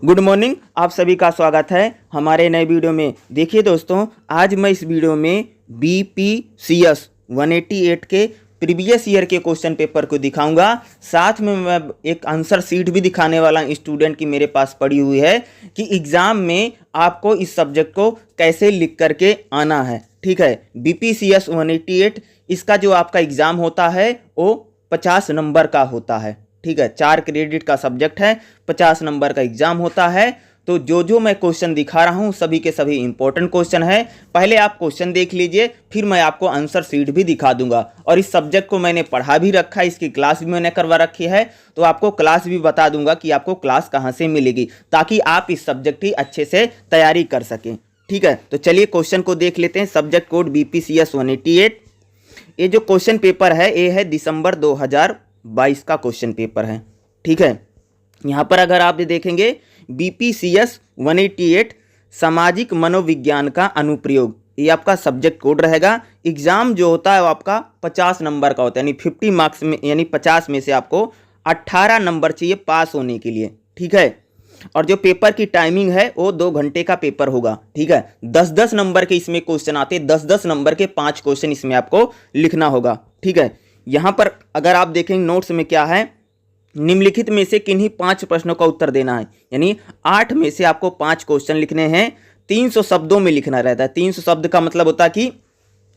Good morning, आप सभी का स्वागत है हमारे नए वीडियो में। देखिए दोस्तों, आज मैं इस वीडियो में BPCS 188 के प्रीवियस ईयर के क्वेश्चन पेपर को दिखाऊंगा। साथ में मैं एक आंसर शीट भी दिखाने वाला स्टूडेंट की मेरे पास पड़ी हुई है कि एग्ज़ाम में आपको इस सब्जेक्ट को कैसे लिख करके आना है। ठीक है, BPCS 188 इसका जो आपका एग्ज़ाम होता है वो 50 नंबर का होता है। ठीक है, 4 क्रेडिट का सब्जेक्ट है, 50 नंबर का एग्जाम होता है। तो जो मैं क्वेश्चन दिखा रहा हूं सभी के सभी इंपॉर्टेंट क्वेश्चन है। पहले आप क्वेश्चन देख लीजिए, फिर मैं आपको आंसर शीट भी दिखा दूंगा। और इस सब्जेक्ट को मैंने पढ़ा भी रखा है, इसकी क्लास भी मैंने करवा रखी है, तो आपको क्लास भी बता दूंगा कि आपको क्लास कहाँ से मिलेगी, ताकि आप इस सब्जेक्ट की अच्छे से तैयारी कर सकें। ठीक है, तो चलिए क्वेश्चन को देख लेते हैं। Subject code BPCS 188। ये जो क्वेश्चन पेपर है ये है दिसंबर 2022 का क्वेश्चन पेपर है। ठीक है, यहाँ पर अगर आप देखेंगे BPCS 188 सामाजिक मनोविज्ञान का अनुप्रयोग, ये आपका सब्जेक्ट कोड रहेगा। एग्जाम जो होता है वो आपका 50 नंबर का होता है, यानी 50 मार्क्स में, यानी 50 में से आपको 18 नंबर चाहिए पास होने के लिए। ठीक है, और जो पेपर की टाइमिंग है वो 2 घंटे का पेपर होगा। ठीक है, 10-10 नंबर के इसमें क्वेश्चन आते हैं, 10-10 नंबर के 5 क्वेश्चन इसमें आपको लिखना होगा। ठीक है, यहाँ पर अगर आप देखेंगे नोट्स में क्या है, निम्नलिखित में से किन्हीं 5 प्रश्नों का उत्तर देना है, यानी 8 में से आपको 5 क्वेश्चन लिखने हैं। 300 शब्दों में लिखना रहता है। 300 शब्द का मतलब होता है कि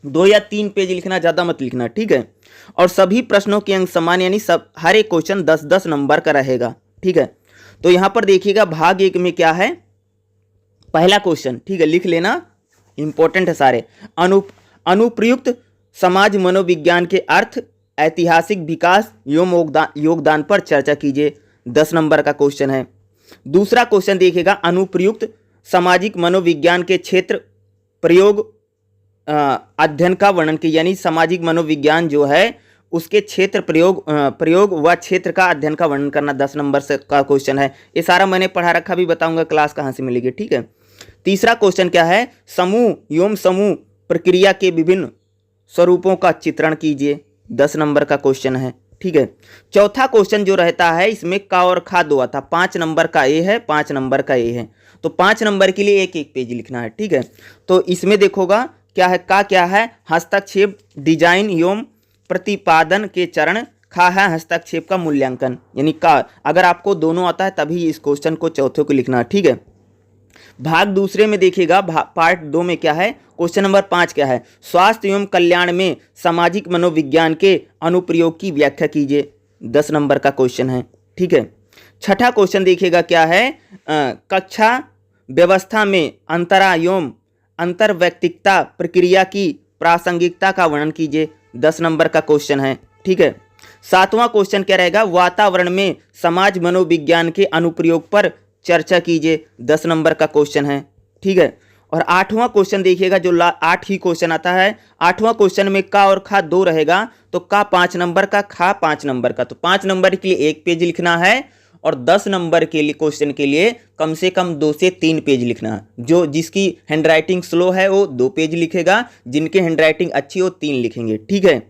2 या 3 पेज लिखना, ज़्यादा मत लिखना। ठीक है, और सभी प्रश्नों के अंक समान, यानी सब हर एक क्वेश्चन 10-10 नंबर का रहेगा। ठीक है, तो यहाँ पर देखिएगा भाग 1 में क्या है, पहला क्वेश्चन। ठीक है, लिख लेना, इंपॉर्टेंट है सारे। अनुप्रयुक्त समाज मनोविज्ञान के अर्थ, ऐतिहासिक विकास एवं योगदान पर चर्चा कीजिए। 10 नंबर का क्वेश्चन है। दूसरा क्वेश्चन देखिएगा, अनुप्रयुक्त सामाजिक मनोविज्ञान के क्षेत्र प्रयोग अध्ययन का वर्णन कीजिए, यानी सामाजिक मनोविज्ञान जो है उसके क्षेत्र प्रयोग व क्षेत्र का अध्ययन का वर्णन करना। 10 नंबर से का क्वेश्चन है। ये सारा मैंने पढ़ा रखा, भी बताऊंगा क्लास कहाँ से मिलेगी। ठीक है, तीसरा क्वेश्चन क्या है, समूह एवं समूह प्रक्रिया के विभिन्न स्वरूपों का चित्रण कीजिए। 10 नंबर का क्वेश्चन है। ठीक है, चौथा क्वेश्चन जो रहता है इसमें का और खा दो आता, 5 नंबर का ए है, 5 नंबर का ए है, तो 5 नंबर के लिए 1-1 पेज लिखना है। ठीक है, तो इसमें देखोगा क्या है, का क्या है, हस्तक्षेप, डिजाइन एवं प्रतिपादन के चरण, खा है हस्तक्षेप का मूल्यांकन, यानी का अगर आपको दोनों आता है तभी इस क्वेश्चन को चौथे को लिखना है। ठीक है, भाग दूसरे में देखिएगा, पार्ट 2 में क्या है, क्वेश्चन नंबर 5 क्या है, स्वास्थ्य एवं कल्याण में सामाजिक मनोविज्ञान के अनुप्रयोग की व्याख्या कीजिए। 10 नंबर का क्वेश्चन है। ठीक है, छठा क्वेश्चन देखिएगा क्या है, कक्षा व्यवस्था में अंतरा एवं अंतर्वैयक्तिकता प्रक्रिया की प्रासंगिकता का वर्णन कीजिए। 10 नंबर का क्वेश्चन है। ठीक है, 7वां क्वेश्चन क्या रहेगा, वातावरण में समाज मनोविज्ञान के अनुप्रयोग पर चर्चा कीजिए। 10 नंबर का क्वेश्चन है। ठीक है, और 8वां क्वेश्चन देखिएगा, जो 8 ही क्वेश्चन आता है। 8वां क्वेश्चन में का और खा 2 रहेगा, तो का 5 नंबर का, खा 5 नंबर का, तो 5 नंबर के लिए 1 पेज लिखना है, और 10 नंबर के लिए क्वेश्चन के लिए कम से कम 2 से 3 पेज लिखना है। जो जिसकी हैंडराइटिंग स्लो है वो 2 पेज लिखेगा, जिनकी हैंडराइटिंग अच्छी हो 3 लिखेंगे। ठीक है,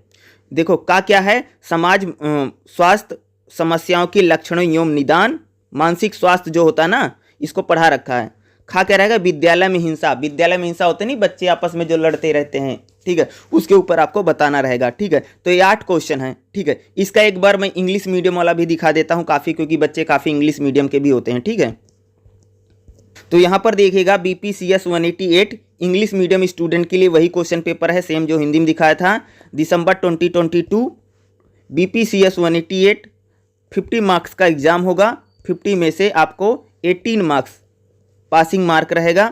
देखो का क्या है, समाज स्वास्थ्य समस्याओं के लक्षणों एवं निदान, मानसिक स्वास्थ्य जो होता है ना, इसको पढ़ा रखा है। खा क्या रहेगा, विद्यालय में हिंसा, विद्यालय में हिंसा होते नहीं, बच्चे आपस में जो लड़ते रहते हैं। ठीक है, उसके ऊपर आपको बताना रहेगा। ठीक है, तो ये 8 क्वेश्चन है। ठीक है, इसका एक बार मैं इंग्लिश मीडियम वाला भी दिखा देता हूँ काफ़ी, क्योंकि बच्चे काफ़ी इंग्लिश मीडियम के भी होते हैं। ठीक है, तो यहाँ पर देखिएगा BPCS 188 इंग्लिश मीडियम स्टूडेंट के लिए वही क्वेश्चन पेपर है, सेम जो हिंदी में दिखाया था। दिसंबर 2022 BPCS 188 50 मार्क्स का एग्जाम होगा। 50 में से आपको 18 मार्क्स पासिंग मार्क रहेगा।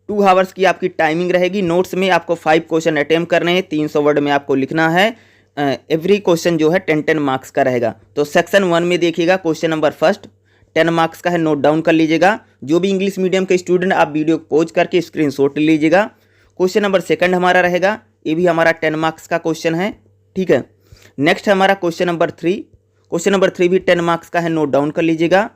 2 आवर्स की आपकी टाइमिंग रहेगी। नोट्स में आपको 5 क्वेश्चन अटेम्प्ट करने हैं, 300 वर्ड में आपको लिखना है। एवरी क्वेश्चन जो है 10-10 मार्क्स का रहेगा। तो सेक्शन 1 में देखिएगा, क्वेश्चन नंबर फर्स्ट 10 मार्क्स का है, नोट डाउन कर लीजिएगा। जो भी इंग्लिश मीडियम के स्टूडेंट, आप वीडियो पॉज करके स्क्रीनशॉट ले लीजिएगा। क्वेश्चन नंबर सेकंड हमारा रहेगा, ये भी हमारा 10 मार्क्स का क्वेश्चन है। ठीक है, नेक्स्ट है हमारा क्वेश्चन नंबर 3। क्वेश्चन नंबर 3 भी 10 मार्क्स का है, नोट डाउन कर लीजिएगा।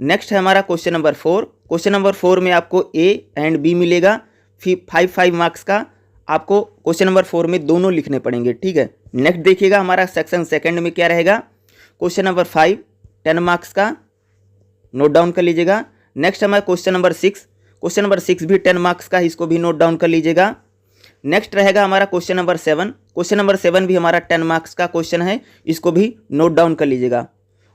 नेक्स्ट है हमारा क्वेश्चन नंबर 4। क्वेश्चन नंबर 4 में आपको A एंड B मिलेगा, 5 मार्क्स का। आपको क्वेश्चन नंबर 4 में दोनों लिखने पड़ेंगे। ठीक है, नेक्स्ट देखिएगा हमारा सेक्शन सेकंड में क्या रहेगा, क्वेश्चन नंबर 5 10 मार्क्स का, नोट डाउन कर लीजिएगा। नेक्स्ट हमारा क्वेश्चन नंबर 6। क्वेश्चन नंबर 6 भी 10 मार्क्स का है, इसको भी नोट डाउन कर लीजिएगा। नेक्स्ट रहेगा हमारा क्वेश्चन नंबर 7। क्वेश्चन नंबर 7 भी हमारा 10 मार्क्स का क्वेश्चन है, इसको भी नोट डाउन कर लीजिएगा।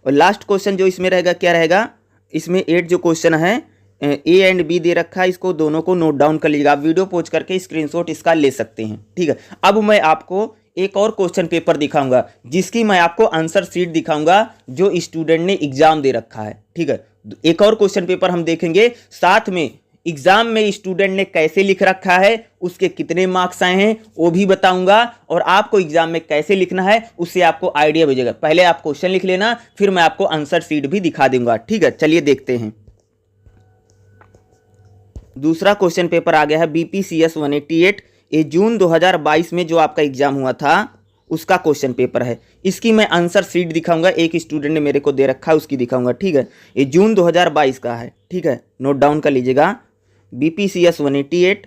और लास्ट क्वेश्चन जो इसमें रहेगा क्या रहेगा, इसमें 8 जो क्वेश्चन है ए एंड बी दे रखा है, इसको दोनों को नोट डाउन कर लीजिएगा। आप वीडियो पॉज करके स्क्रीनशॉट इसका ले सकते हैं, ठीक है। अब मैं आपको एक और क्वेश्चन पेपर दिखाऊंगा, जिसकी मैं आपको आंसर शीट दिखाऊंगा जो स्टूडेंट ने एग्जाम दे रखा है, ठीक है। एक और क्वेश्चन पेपर हम देखेंगे, साथ में एग्जाम में स्टूडेंट ने कैसे लिख रखा है, उसके कितने मार्क्स आए हैं वो भी बताऊंगा, और आपको एग्जाम में कैसे लिखना है उससे आपको आइडिया भेजेगा। पहले आप क्वेश्चन लिख लेना, फिर मैं आपको आंसर शीट भी दिखा दूंगा, ठीक है। चलिए देखते हैं। दूसरा क्वेश्चन पेपर आ गया है BPCS 188, ये जून 2022 में जो आपका एग्जाम हुआ था उसका क्वेश्चन पेपर है। इसकी मैं आंसर शीट दिखाऊंगा, एक स्टूडेंट ने मेरे को दे रखा है उसकी दिखाऊंगा, ठीक है। ये जून 2022 का है, ठीक है, नोट डाउन कर लीजिएगा। BPCS 188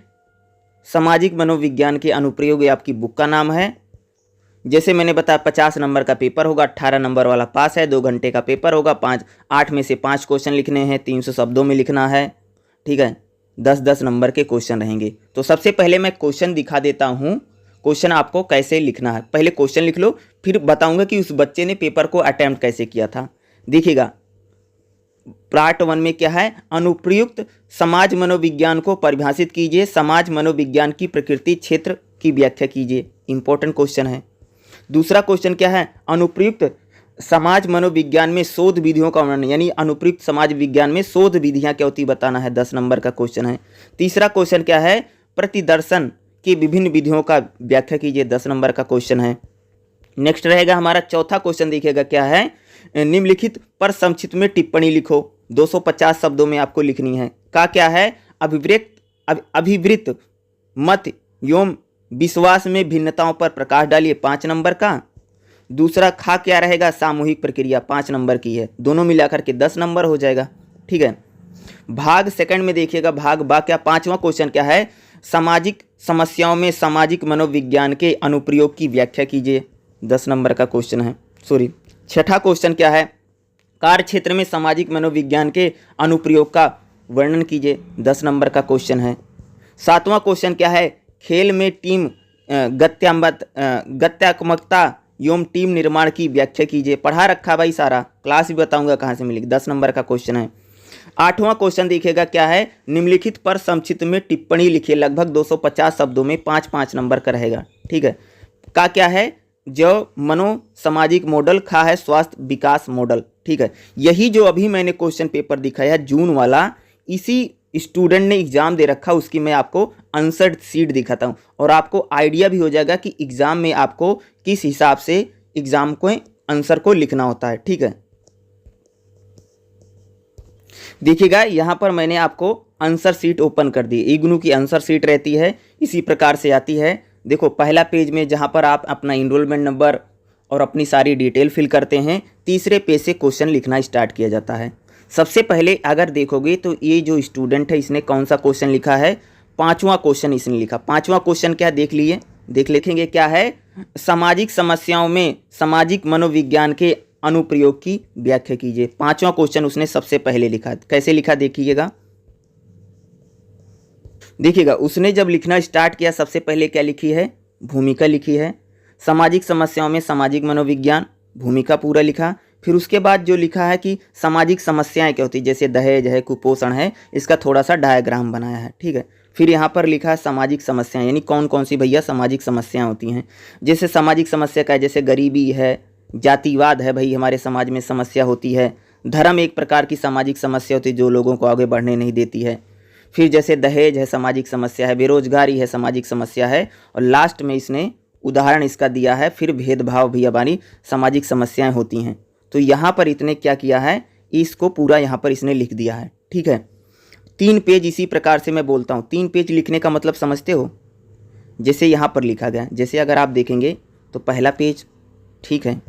सामाजिक मनोविज्ञान के अनुप्रयोग, ये आपकी बुक का नाम है। जैसे मैंने बताया 50 नंबर का पेपर होगा, 18 नंबर वाला पास है, 2 घंटे का पेपर होगा, 8 में से 5 क्वेश्चन लिखने हैं, 300 शब्दों में लिखना है, ठीक है। 10-10 नंबर के क्वेश्चन रहेंगे। तो सबसे पहले मैं क्वेश्चन दिखा देता हूँ, क्वेश्चन आपको कैसे लिखना है। पहले क्वेश्चन लिख लो, फिर बताऊंगा कि उस बच्चे ने पेपर को अटेम्प्ट कैसे किया था। देखिएगा पार्ट 1 में क्या है, अनुप्रयुक्त समाज मनोविज्ञान को परिभाषित कीजिए, समाज मनोविज्ञान की प्रकृति क्षेत्र की व्याख्या कीजिए, इंपॉर्टेंट क्वेश्चन है। दूसरा क्वेश्चन क्या है, अनुप्रयुक्त समाज मनोविज्ञान में शोध विधियों का वर्णन, यानी अनुप्रयुक्त समाज विज्ञान में शोध विधियां क्या होती बताना है, 10 नंबर का क्वेश्चन है। तीसरा क्वेश्चन क्या है, प्रतिदर्शन की विभिन्न विधियों का व्याख्या कीजिए, 10 नंबर का क्वेश्चन है। नेक्स्ट रहेगा हमारा चौथा क्वेश्चन, देखिएगा क्या है, निम्नलिखित पर संक्षिप्त में टिप्पणी लिखो, 250 शब्दों में आपको लिखनी है। का क्या है, अभिवृत्त मत एवं विश्वास में भिन्नताओं पर प्रकाश डालिए, 5 नंबर का। दूसरा खा क्या रहेगा, सामूहिक प्रक्रिया, 5 नंबर की है, दोनों मिलाकर के 10 नंबर हो जाएगा, ठीक है। भाग सेकंड में देखिएगा, भाग बा क्या, 5वां क्वेश्चन क्या है, सामाजिक समस्याओं में सामाजिक मनोविज्ञान के अनुप्रयोग की व्याख्या कीजिए, 10 नंबर का क्वेश्चन है। छठा क्वेश्चन क्या है, कार्य क्षेत्र में सामाजिक मनोविज्ञान के अनुप्रयोग का वर्णन कीजिए, 10 नंबर का क्वेश्चन है। 7वां क्वेश्चन क्या है, खेल में टीम गत्यात्मकता एवं टीम निर्माण की व्याख्या कीजिए, पढ़ा रखा भाई सारा, क्लास भी बताऊंगा कहाँ से मिलेगी, 10 नंबर का क्वेश्चन है। 8वां क्वेश्चन देखिएगा क्या है, निम्नलिखित पर संक्षिप्त में टिप्पणी लिखिए, लगभग 250 शब्दों में 5-5 नंबर का रहेगा, ठीक है। का क्या है, जो मनो सामाजिक मॉडल, खा है स्वास्थ्य विकास मॉडल, ठीक है। यही जो अभी मैंने क्वेश्चन पेपर दिखाया जून वाला, इसी स्टूडेंट ने एग्जाम दे रखा, उसकी मैं आपको आंसर शीट दिखाता हूँ, और आपको आइडिया भी हो जाएगा कि एग्जाम में आपको किस हिसाब से एग्जाम को आंसर को लिखना होता है, ठीक है। देखिएगा यहाँ पर मैंने आपको आंसर शीट ओपन कर दी, इग्नू की आंसर शीट रहती है, इसी प्रकार से आती है। देखो पहला पेज में जहाँ पर आप अपना इनरोलमेंट नंबर और अपनी सारी डिटेल फिल करते हैं, तीसरे पेज से क्वेश्चन लिखना स्टार्ट किया जाता है। सबसे पहले अगर देखोगे तो ये जो स्टूडेंट है इसने कौन सा क्वेश्चन लिखा है, 5वां क्वेश्चन इसने लिखा। 5वां क्वेश्चन क्या देख लिखेंगे क्या है, सामाजिक समस्याओं में सामाजिक मनोविज्ञान के अनुप्रयोग की व्याख्या कीजिए, 5वां क्वेश्चन उसने सबसे पहले लिखा। कैसे लिखा देखिएगा, देखिएगा उसने जब लिखना स्टार्ट किया सबसे पहले क्या लिखी है, भूमिका लिखी है, सामाजिक समस्याओं में सामाजिक मनोविज्ञान, भूमिका पूरा लिखा। फिर उसके बाद जो लिखा है कि सामाजिक समस्याएं क्या होती है, जैसे दहेज है, कुपोषण है, इसका थोड़ा सा डायग्राम बनाया है, ठीक है। फिर यहाँ पर लिखा है सामाजिक समस्याएं, यानी कौन कौन सी भैया सामाजिक समस्याएं होती हैं। जैसे सामाजिक समस्या का है, जैसे गरीबी है, जातिवाद है, भाई हमारे समाज में समस्या होती है, धर्म एक प्रकार की सामाजिक समस्या होती है जो लोगों को आगे बढ़ने नहीं देती है। फिर जैसे दहेज है, सामाजिक समस्या है, बेरोजगारी है, सामाजिक समस्या है, और लास्ट में इसने उदाहरण इसका दिया है, फिर भेदभाव भी हमारी सामाजिक समस्याएं होती हैं। तो यहाँ पर इतने क्या किया है, इसको पूरा यहाँ पर इसने लिख दिया है, ठीक है। 3 पेज इसी प्रकार से मैं बोलता हूँ, 3 पेज लिखने का मतलब समझते हो, जैसे यहाँ पर लिखा गया, जैसे अगर आप देखेंगे तो पहला पेज, ठीक है,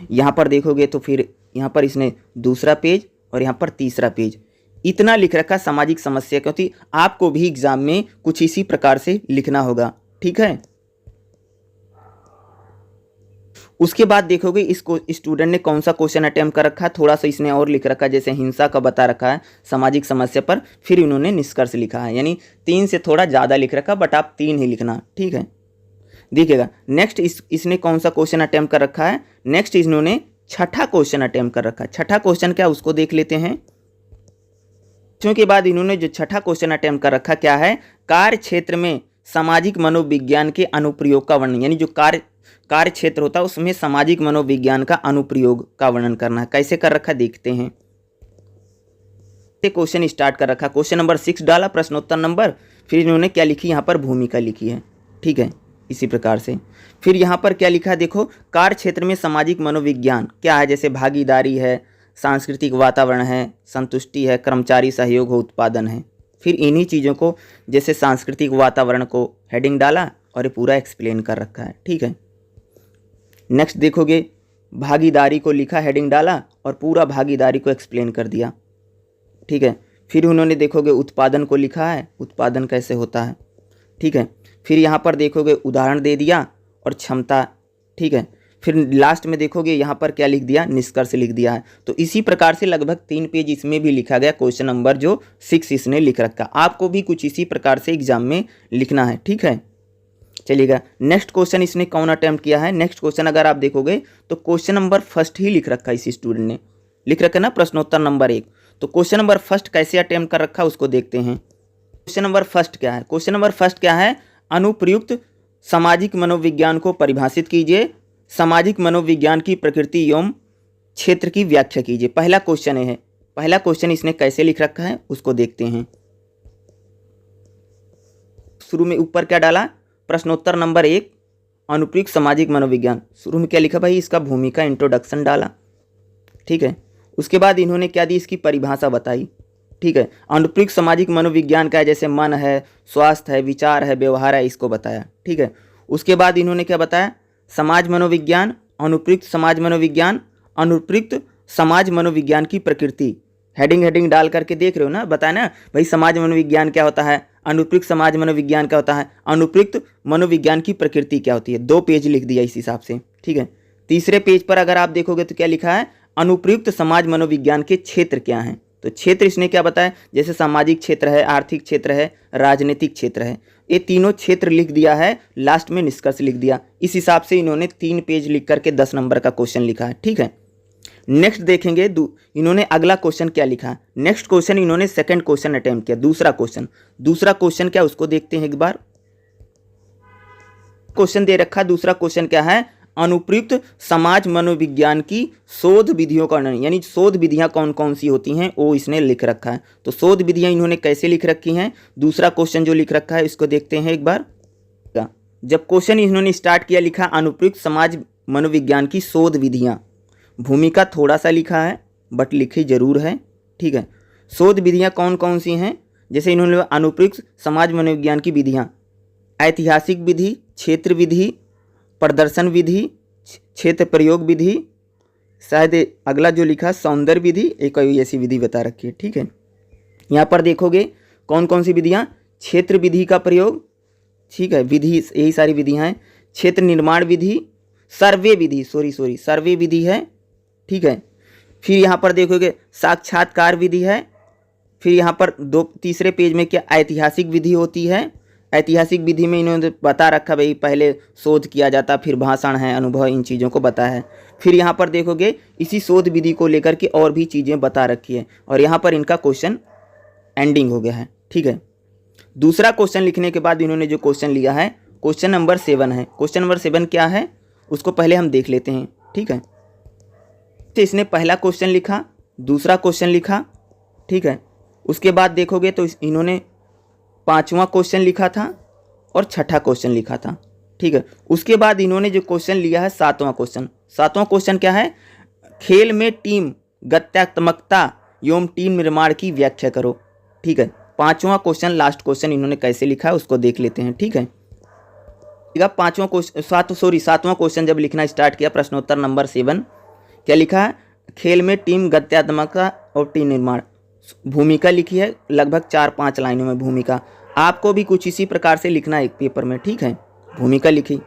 यहाँ पर देखोगे तो फिर यहाँ पर इसने दूसरा पेज और यहाँ पर तीसरा पेज, इतना लिख रखा सामाजिक समस्या क्योंकि आपको भी एग्जाम में कुछ इसी प्रकार से लिखना होगा, ठीक है। उसके बाद देखोगे इसको स्टूडेंट ने कौन सा क्वेश्चन अटेम्प्ट कर रखा है, थोड़ा सा इसने और लिख रखा है, जैसे हिंसा का बता रखा है, सामाजिक समस्या पर, फिर इन्होंने निष्कर्ष लिखा है, यानी 3 से थोड़ा ज़्यादा लिख रखा, बट आप 3 ही लिखना, ठीक है। देखिएगा नेक्स्ट इसने कौन सा क्वेश्चन अटेम्प्ट कर रखा है, नेक्स्ट इन्होंने छठा क्वेश्चन अटेम्प्ट कर रखा है। छठा क्वेश्चन क्या उसको देख लेते हैं। के बाद इन्होंने जो छठा क्वेश्चन अटेम्प्ट कर रखा क्या है, कार्य क्षेत्र में सामाजिक मनोविज्ञान के अनुप्रयोग का वर्णन, यानी जो कार्य क्षेत्र होता है उसमें सामाजिक मनोविज्ञान का अनुप्रयोग का वर्णन करना है। कैसे कर रखा देखते हैं। क्वेश्चन स्टार्ट कर रखा, क्वेश्चन नंबर 6 डाला, प्रश्नोत्तर नंबर, फिर इन्होंने क्या लिखी यहाँ पर भूमिका लिखी है, ठीक है, इसी प्रकार से। फिर यहाँ पर क्या लिखा है देखो, कार्य क्षेत्र में सामाजिक मनोविज्ञान क्या है, जैसे भागीदारी है, सांस्कृतिक वातावरण है, संतुष्टि है, कर्मचारी सहयोग हो, उत्पादन है। फिर इन्हीं चीज़ों को जैसे सांस्कृतिक वातावरण को हेडिंग डाला और ये पूरा एक्सप्लेन कर रखा है, ठीक है। नेक्स्ट देखोगे भागीदारी को लिखा, हेडिंग डाला और पूरा भागीदारी को एक्सप्लेन कर दिया, ठीक है। फिर उन्होंने देखोगे उत्पादन को लिखा है, उत्पादन कैसे होता है, ठीक है। फिर यहाँ पर देखोगे उदाहरण दे दिया और क्षमता, ठीक है। फिर लास्ट में देखोगे यहाँ पर क्या लिख दिया, निष्कर्ष लिख दिया है। तो इसी प्रकार से लगभग 3 पेज इसमें भी लिखा गया, क्वेश्चन नंबर जो 6 इसने लिख रखा। आपको भी कुछ इसी प्रकार से एग्जाम में लिखना है, ठीक है। चलिएगा नेक्स्ट क्वेश्चन इसने कौन अटेम्प्ट किया है। नेक्स्ट क्वेश्चन अगर आप देखोगे तो क्वेश्चन नंबर 1 ही लिख रखा है, इसी स्टूडेंट ने लिख रखा ना, प्रश्नोत्तर नंबर 1। तो क्वेश्चन नंबर 1 कैसे अटेम्प्ट कर रखा उसको देखते हैं। क्वेश्चन नंबर 1 क्या है, क्वेश्चन नंबर 1 क्या है, अनुप्रयुक्त सामाजिक मनोविज्ञान को परिभाषित कीजिए, सामाजिक मनोविज्ञान की प्रकृति एवं क्षेत्र की व्याख्या कीजिए। पहला क्वेश्चन है, पहला क्वेश्चन इसने कैसे लिख रखा है उसको देखते हैं। शुरू में ऊपर क्या डाला, प्रश्नोत्तर नंबर 1 अनुप्रयुक्त सामाजिक मनोविज्ञान, शुरू में क्या लिखा भाई, इसका भूमिका इंट्रोडक्शन डाला, ठीक है। उसके बाद इन्होंने क्या दी, इसकी परिभाषा बताई, ठीक है। अनुप्रयुक्त सामाजिक मनोविज्ञान का है, जैसे मन है, स्वास्थ्य है, विचार है, व्यवहार है, इसको बताया, ठीक है। उसके बाद इन्होंने क्या बताया, समाज मनोविज्ञान, अनुप्रयुक्त समाज मनोविज्ञान, अनुप्रयुक्त समाज मनोविज्ञान की प्रकृति, हेडिंग डाल करके देख रहे हो ना, बताया ना भाई समाज मनोविज्ञान क्या होता है, अनुप्रयुक्त समाज मनोविज्ञान क्या होता है, अनुप्रयुक्त मनोविज्ञान की प्रकृति क्या होती है। 2 पेज लिख दिया इस हिसाब से, ठीक है। तीसरे पेज पर अगर आप देखोगे तो क्या लिखा है, अनुप्रयुक्त समाज मनोविज्ञान के क्षेत्र क्या हैं। तो क्षेत्र इसने क्या बताया, जैसे सामाजिक क्षेत्र है, आर्थिक क्षेत्र है, राजनीतिक क्षेत्र है, ये तीनों क्षेत्र लिख दिया है, लास्ट में निष्कर्ष लिख दिया। इस हिसाब से इन्होंने 3 पेज लिख करके 10 नंबर का क्वेश्चन लिखा है, ठीक है। नेक्स्ट देखेंगे इन्होंने अगला क्वेश्चन क्या लिखा। नेक्स्ट क्वेश्चन इन्होंने सेकंड क्वेश्चन अटेम्प्ट किया, दूसरा क्वेश्चन क्या उसको देखते हैं एक बार। क्वेश्चन दे रखा, दूसरा क्वेश्चन क्या है, अनुप्रयुक्त समाज मनोविज्ञान की शोध विधियों का वर्णन, यानी शोध विधियां कौन कौन सी होती हैं वो इसने लिख रखा है। तो शोध विधियां इन्होंने कैसे लिख रखी हैं, दूसरा क्वेश्चन जो लिख रखा है इसको देखते हैं एक बार। जब क्वेश्चन इन्होंने स्टार्ट किया, लिखा अनुप्रयुक्त समाज मनोविज्ञान की शोध विधियां, भूमिका थोड़ा सा लिखा है बट लिखी जरूर है, ठीक है। शोध विधियां कौन कौन सी हैं, जैसे इन्होंने अनुप्रयुक्त समाज मनोविज्ञान की विधियां, ऐतिहासिक विधि, क्षेत्र विधि, प्रदर्शन विधि, क्षेत्र प्रयोग विधि, शायद अगला जो लिखा सौंदर्य विधि, एक ऐसी विधि बता रखी है, ठीक है। यहाँ पर देखोगे कौन कौन सी विधियाँ, क्षेत्र विधि का प्रयोग, ठीक है, विधि यही सारी विधियाँ हैं, क्षेत्र निर्माण विधि, सर्वे विधि, सर्वे विधि है, ठीक है। फिर यहाँ पर देखोगे साक्षात्कार विधि है। फिर यहाँ पर तीसरे पेज में क्या ऐतिहासिक विधि होती है। ऐतिहासिक विधि में इन्होंने बता रखा भाई पहले शोध किया जाता, फिर भाषण है, अनुभव, इन चीज़ों को बताया है। फिर यहाँ पर देखोगे इसी शोध विधि को लेकर के और भी चीज़ें बता रखी है और यहाँ पर इनका क्वेश्चन एंडिंग हो गया है, ठीक है। दूसरा क्वेश्चन लिखने के बाद इन्होंने जो क्वेश्चन लिया है क्वेश्चन नंबर 7 है। क्वेश्चन नंबर 7 क्या है उसको पहले हम देख लेते हैं, ठीक है। तो इसने पहला क्वेश्चन लिखा, दूसरा क्वेश्चन लिखा, ठीक है। उसके बाद देखोगे तो इन्होंने 5वां क्वेश्चन लिखा था और 6ठा क्वेश्चन लिखा था, ठीक है। उसके बाद इन्होंने जो क्वेश्चन लिया है 7वां क्वेश्चन क्या है, खेल में टीम गत्यात्मकता एवं टीम निर्माण की व्याख्या करो, ठीक है। 5वां क्वेश्चन लास्ट क्वेश्चन इन्होंने कैसे लिखा है उसको देख लेते हैं, ठीक है। 7वां क्वेश्चन जब लिखना स्टार्ट किया, प्रश्नोत्तर नंबर 7 क्या लिखा है, खेल में टीम गत्यात्मकता और टीम निर्माण, भूमिका लिखी है लगभग 4-5 लाइनों में भूमिका। आपको भी कुछ इसी प्रकार से लिखना है एक पेपर में, ठीक है, भूमिका लिखी।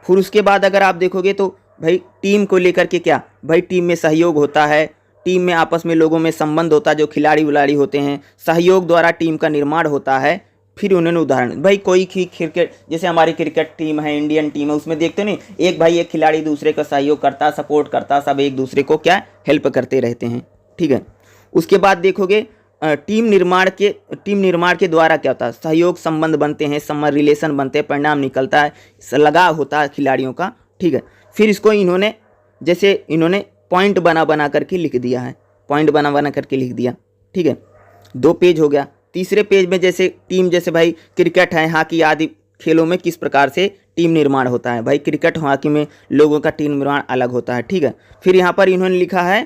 फिर उसके बाद अगर आप देखोगे तो भाई टीम को लेकर के क्या, भाई टीम में सहयोग होता है, टीम में आपस में लोगों में संबंध होता है, जो खिलाड़ी उलाड़ी होते हैं, सहयोग द्वारा टीम का निर्माण होता है। फिर उन्होंने उदाहरण, भाई कोई क्रिकेट, जैसे हमारी क्रिकेट टीम है, इंडियन टीम है, उसमें देखते नहीं एक भाई एक खिलाड़ी दूसरे का सहयोग करता, सपोर्ट करता, सब एक दूसरे को क्या हेल्प करते रहते हैं, ठीक है। उसके बाद देखोगे टीम निर्माण के द्वारा क्या होता है, सहयोग संबंध बनते हैं, संबंध रिलेशन बनते हैं, परिणाम निकलता है, लगाव होता है खिलाड़ियों का, ठीक है। फिर इसको इन्होंने पॉइंट बना करके लिख दिया है, पॉइंट बना करके लिख दिया, ठीक है। 2 पेज हो गया। तीसरे पेज में जैसे टीम, जैसे भाई क्रिकेट है, हॉकी आदि खेलों में किस प्रकार से टीम निर्माण होता है, भाई क्रिकेट हॉकी में लोगों का टीम निर्माण अलग होता है, ठीक है। फिर यहाँ पर इन्होंने लिखा है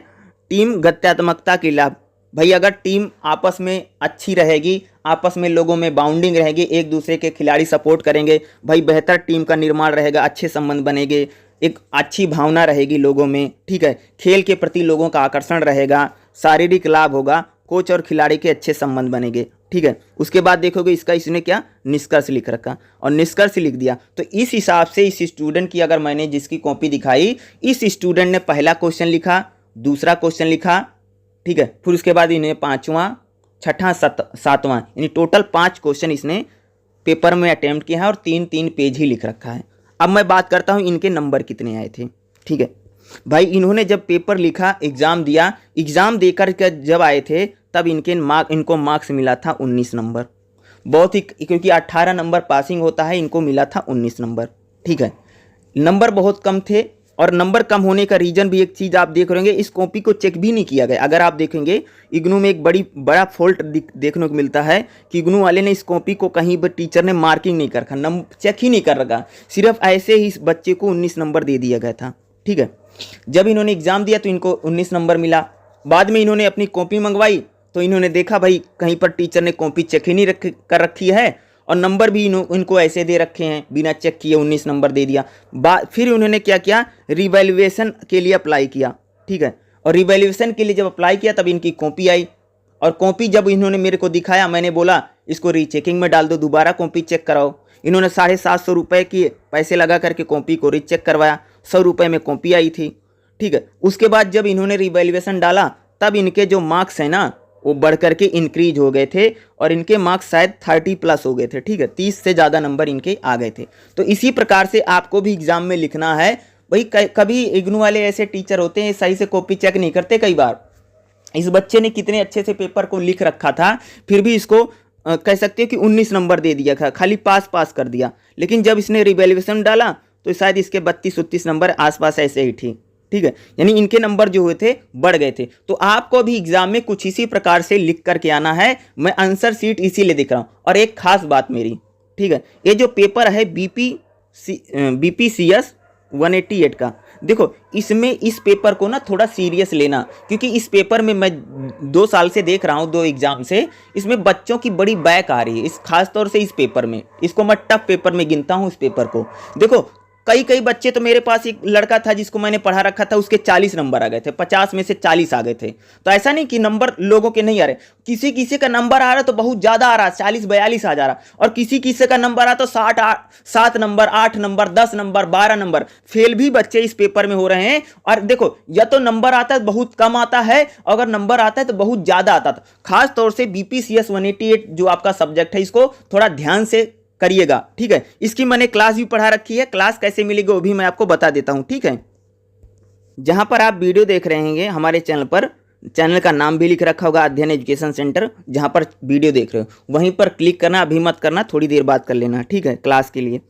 टीम गत्यात्मकता के लाभ, भाई अगर टीम आपस में अच्छी रहेगी, आपस में लोगों में बाउंडिंग रहेगी, एक दूसरे के खिलाड़ी सपोर्ट करेंगे, भाई बेहतर टीम का निर्माण रहेगा, अच्छे संबंध बनेंगे, एक अच्छी भावना रहेगी लोगों में, ठीक है। खेल के प्रति लोगों का आकर्षण रहेगा, शारीरिक लाभ होगा, कोच और खिलाड़ी के अच्छे संबंध बनेंगे, ठीक है। उसके बाद देखोगे इसका इसने क्या निष्कर्ष लिख रखा और निष्कर्ष लिख दिया। तो इस हिसाब से इस स्टूडेंट की अगर मैंने जिसकी कॉपी दिखाई, इस स्टूडेंट ने पहला क्वेश्चन लिखा, दूसरा क्वेश्चन लिखा, ठीक है। फिर उसके बाद इन्हें 5वां, 6वां, 7वां, यानी टोटल 5 क्वेश्चन इसने पेपर में अटेम्प्ट किया है और 3-3 पेज ही लिख रखा है। अब मैं बात करता हूँ इनके नंबर कितने आए थे, ठीक है। भाई इन्होंने जब पेपर लिखा, एग्ज़ाम दिया, एग्ज़ाम देकर के जब आए थे तब इनको मार्क्स मिला था 19 नंबर, बहुत ही, क्योंकि 18 नंबर पासिंग होता है, इनको मिला था 19 नंबर, ठीक है। नंबर बहुत कम थे और नंबर कम होने का रीज़न भी एक चीज़ आप देख रहे होंगे, इस कॉपी को चेक भी नहीं किया गया। अगर आप देखेंगे इग्नू में एक बड़ा फॉल्ट देखने को मिलता है कि इग्नू वाले ने इस कॉपी को कहीं पर टीचर ने मार्किंग नहीं कर रखा, नंबर चेक ही नहीं कर रखा, सिर्फ ऐसे ही इस बच्चे को 19 नंबर दे दिया गया था, ठीक है। जब इन्होंने एग्ज़ाम दिया तो इनको 19 नंबर मिला। बाद में इन्होंने अपनी कॉपी मंगवाई तो इन्होंने देखा भाई कहीं पर टीचर ने कॉपी चेक ही नहीं कर रखी है और नंबर भी इनको ऐसे दे रखे हैं, बिना चेक किए 19 नंबर दे दिया। फिर उन्होंने क्या किया, रिवैल्यूएशन के लिए अप्लाई किया, ठीक है। और रिवैल्यूएशन के लिए जब अप्लाई किया तब इनकी कॉपी आई और कॉपी जब इन्होंने मेरे को दिखाया, मैंने बोला इसको रीचेकिंग में डाल दो, दोबारा कॉपी चेक कराओ। इन्होंने 750 रुपये की पैसे लगा करके कॉपी को रीचेक करवाया, 100 रुपये में कॉपी आई थी, ठीक है। उसके बाद जब इन्होंने रिवैल्यूएशन डाला तब इनके जो मार्क्स हैं ना वो बढ़ करके इंक्रीज हो गए थे और इनके मार्क्स शायद 30+ हो गए थे, ठीक है, 30 से ज़्यादा नंबर इनके आ गए थे। तो इसी प्रकार से आपको भी एग्जाम में लिखना है। भाई कभी इग्नू वाले ऐसे टीचर होते हैं सही से कॉपी चेक नहीं करते। कई बार इस बच्चे ने कितने अच्छे से पेपर को लिख रखा था, फिर भी इसको कह सकते हो कि 19 नंबर दे दिया था, खाली पास कर दिया। लेकिन जब इसने रिवैल्यूएशन डाला तो शायद इसके 32-33 नंबर आसपास ऐसे ही थी, ठीक है, यानी इनके नंबर जो हुए थे बढ़ गए थे। तो आपको भी एग्जाम में कुछ इसी प्रकार से लिख करके आना है। मैं आंसर शीट इसीलिए दिख रहा हूं। और एक खास बात मेरी, ठीक है, ये जो पेपर है BPCS 188 का, देखो इसमें इस पेपर को ना थोड़ा सीरियस लेना, क्योंकि इस पेपर में मैं 2 साल से देख रहा हूँ, 2 एग्जाम से, इसमें बच्चों की बड़ी बैक आ रही है। इस खास तौर से इस पेपर में, इसको मैं टफ पेपर में गिनता हूँ। इस पेपर को देखो, कई बच्चे, तो मेरे पास एक लड़का था जिसको मैंने पढ़ा रखा था, उसके 40 नंबर आ गए थे, 50 में से 40 आ गए थे। तो ऐसा नहीं कि नंबर लोगों के नहीं आ रहे, किसी का नंबर आ रहा तो बहुत ज़्यादा आ रहा, 40-42 आ जा रहा, और किसी का नंबर आ तो 7 number, 8 number, 10 number, 12 number, fail भी बच्चे इस पेपर में हो रहे हैं। और देखो, या तो नंबर आता है बहुत कम आता है, अगर नंबर आता है तो बहुत ज़्यादा आता था। खास तौर से BPCS 188 जो आपका सब्जेक्ट है, इसको थोड़ा ध्यान से करिएगा, ठीक है। इसकी मैंने क्लास भी पढ़ा रखी है, क्लास कैसे मिलेगी वो भी मैं आपको बता देता हूं, ठीक है। जहां पर आप वीडियो देख रहे हैं हमारे चैनल पर, चैनल का नाम भी लिख रखा होगा, अध्ययन एजुकेशन सेंटर, जहां पर वीडियो देख रहे हो वहीं पर क्लिक करना, अभी मत करना, थोड़ी देर बाद कर लेना, ठीक है, क्लास के लिए।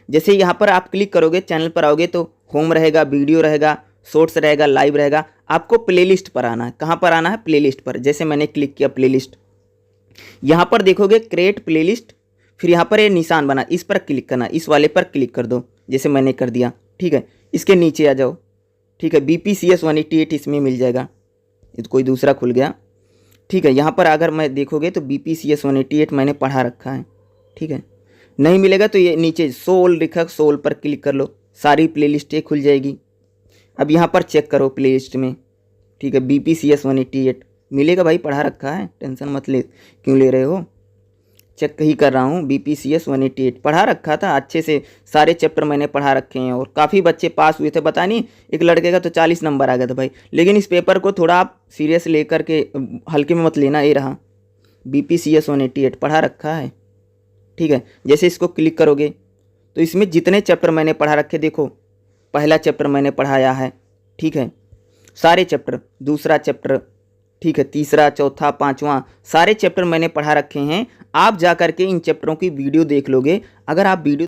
जैसे यहां पर आप क्लिक करोगे, चैनल पर आओगे तो होम रहेगा, वीडियो रहेगा, शॉर्ट्स रहेगा, लाइव रहेगा। आपको प्लेलिस्ट पर आना है। कहाँ पर आना है? प्लेलिस्ट पर। जैसे मैंने क्लिक किया प्लेलिस्ट, यहाँ पर देखोगे क्रिएट प्लेलिस्ट, फिर यहाँ पर ये निशान बना, इस पर क्लिक करना, इस वाले पर क्लिक कर दो, जैसे मैंने कर दिया, ठीक है। इसके नीचे आ जाओ, ठीक है, BPCS 188 इसमें मिल जाएगा। ये तो कोई दूसरा खुल गया, ठीक है। यहाँ पर अगर मैं देखोगे तो BPCS 188 मैंने पढ़ा रखा है, ठीक है। नहीं मिलेगा तो ये नीचे सोल लिखा, सोल पर क्लिक कर लो, सारी प्लेलिस्ट ये खुल जाएगी। अब यहाँ पर चेक करो प्लेलिस्ट में, ठीक है, BPCS 188 मिलेगा भाई, पढ़ा रखा है, टेंशन मत ले, क्यों ले रहे हो। चेक ही कर रहा हूँ। BPCS 188 पढ़ा रखा था अच्छे से, सारे चैप्टर मैंने पढ़ा रखे हैं और काफ़ी बच्चे पास हुए थे। पता नहीं एक लड़के का तो 40 नंबर आ गया था भाई। लेकिन इस पेपर को थोड़ा आप सीरियस लेकर के हल्के में मत लेना। ये रहा BPCS 188 पढ़ा रखा है, ठीक है। जैसे इसको क्लिक करोगे तो इसमें जितने चैप्टर मैंने पढ़ा रखे, देखो पहला चैप्टर मैंने पढ़ाया है, ठीक है, सारे चैप्टर, दूसरा चैप्टर, ठीक है, तीसरा, चौथा, पांचवा, सारे चैप्टर मैंने पढ़ा रखे हैं। आप जा करके इन चैप्टरों की वीडियो देख लोगे। अगर आप वीडियो